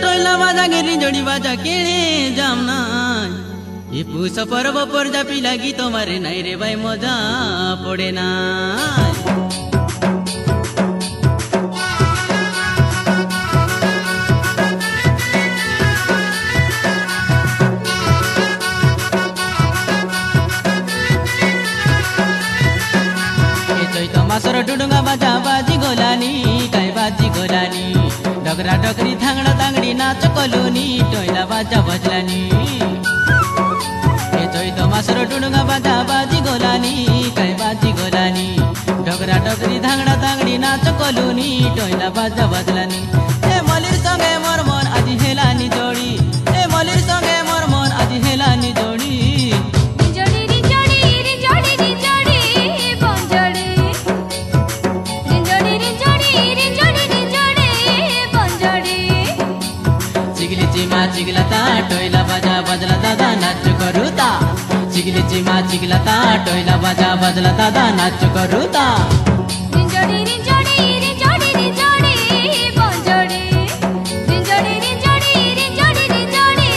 टोइला बाजा गिरी जोड़ी बाजा केड़े जामना ये पूछ पर्व पर जा पिला गीत मारे नाई रे भाई मजा पड़े ना चैत मासर डुडुंगा बाजा बाजी गोलानी काय बाजी गोलानी डगरा डगरी थांगड़ा तांगड़ी नाच कलुनी टोइला बाजा बजलानी चैत मासर डुडुंगा बाजा बाजी गोलानी काय बाजी गोलानी डगरा डगरी थांगड़ा तांगड़ी नाच कलुनी टोइला बाजा बजलानी ए मलिर संगे मोर मन आज हेलानी जोड़ी ए मलिर संगे मोर मन आज हेलानी जोड़ी चिगला ता टोइला बाजा बजला दादा नाच करूता चिगली चिमा चिगला ता टोइला बाजा बजला दादा नाच करूता रिंजोड़ी रिंजोड़ी रिंजोड़ी रिंजोड़ी बंजोड़ी रिंजोड़ी रिंजोड़ी रिंजोड़ी रिंजोड़ी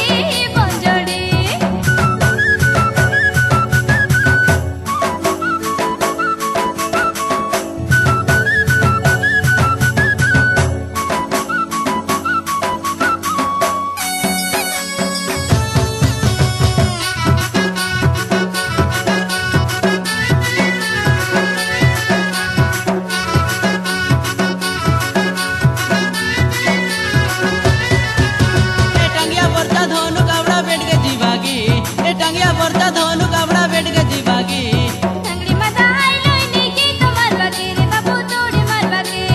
बंजोड़ी टांगिया परता धोनु काबड़ा बैठ के जीवागी टंगड़ी मदा आई लोनी की तो मारवा के रे बाबू तोड़ी मारवा के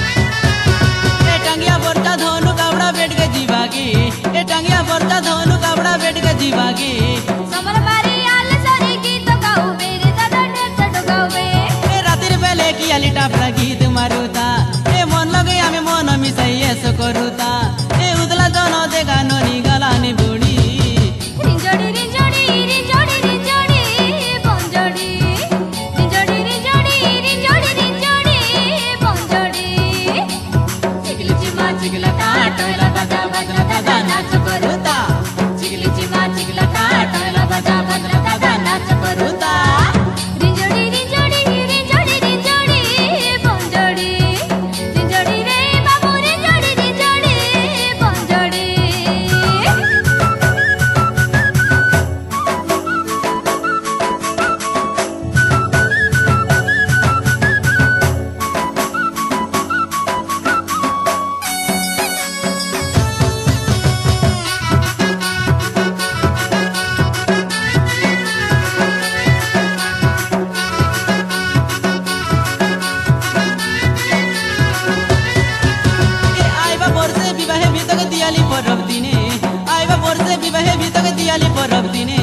ए टांगिया परता धोनु काबड़ा बैठ के जीवागी ए टांगिया परता धोनु काबड़ा बैठ के जीवागी समर मारी आले सारे गीत गाओ मेरे दादा ढेर चढ़ गाओ ए रातिर बेले की आली टापड़ा गीत मारुता ए मन लगे आमे मन मिसाई ऐसो करूता ए उदला जनो दे गानो नी गलानी बुड़ी रिंजोड़ी रिंजोड़ी रिंजोड़ी रिंजोड़ी बंजोड़ी रिंजोड़ी रिंजोड़ी रिंजोड़ी रिंजोड़ी बंजोड़ी चिगली चिमा चिगला ता टोइला बाजा बजला दादा नाच करूता चिगली चिमा चिगला ता टोइला बाजा बजला दादा नाच करूता रिंजोड़ी रिंजोड़ी रिंजोड़ी रिंजोड़ी बंजोड़ी रिंजोड़ी रे बाबू रिंजोड़ी रिंजोड़ी बंजोड़ी आइबा बोरसे विवाहे भीतक दियाली परब दिने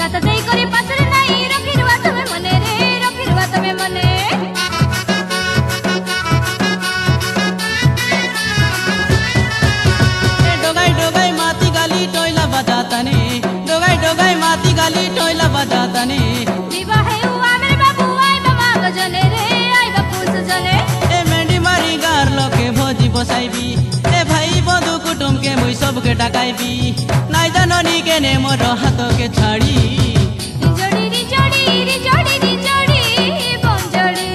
काता देई करी पासरे नाही रखिरवा तमे मने रे रखिरवा तमे मने डोगाई डोगाई माती गाली टोइला बजाताने डोगाई डोगाई माती गाली टोइला बजाताने विवाहे हुआ मेरे बाबू आइबा मांग जने रे आइबा पूछ जने ए मेंडी मारी गार लोके भोजी बसाइबी ए भाई बंधु कुटुम के मुई सबके डाकाइबी नाइ जाननी के ने मोर हाथ के छाड़ी रिंजोड़ी रिंजोड़ी रिंजोड़ी रिंजोड़ी बंजोड़ी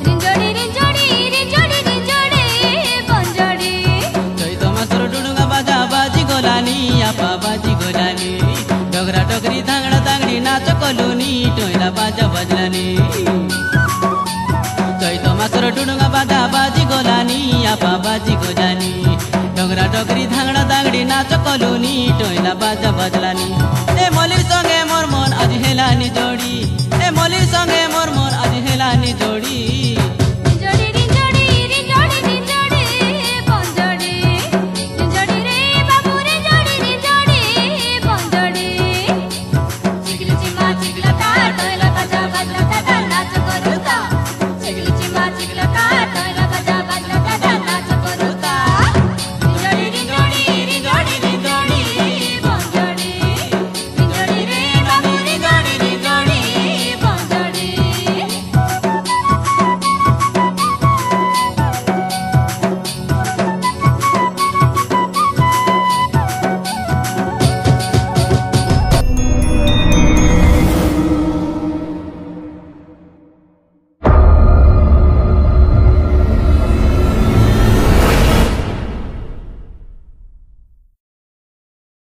रिंजोड़ी रिंजोड़ी रिंजोड़ी रिंजोड़ी बंजोड़ी चैत मासर डुडुंगा बाजा बाजी गोलानी आपा बाजी गोलानी डगरा डगरी धांगड़ा तांगड़ी नाच कलुनी टोइला बाजा बजलानी चैत मासर डुडुंगा बाजा बाजी गोलानी आपा बाजी गोलानी डगरा डगरी धांगड़ा तांगड़ी নাচ কলুনি টইলা বাজা বাজলানি এ মলির সঙ্গে মোর মন আজ হেলানি জড়ি এ মলির সঙ্গে মোর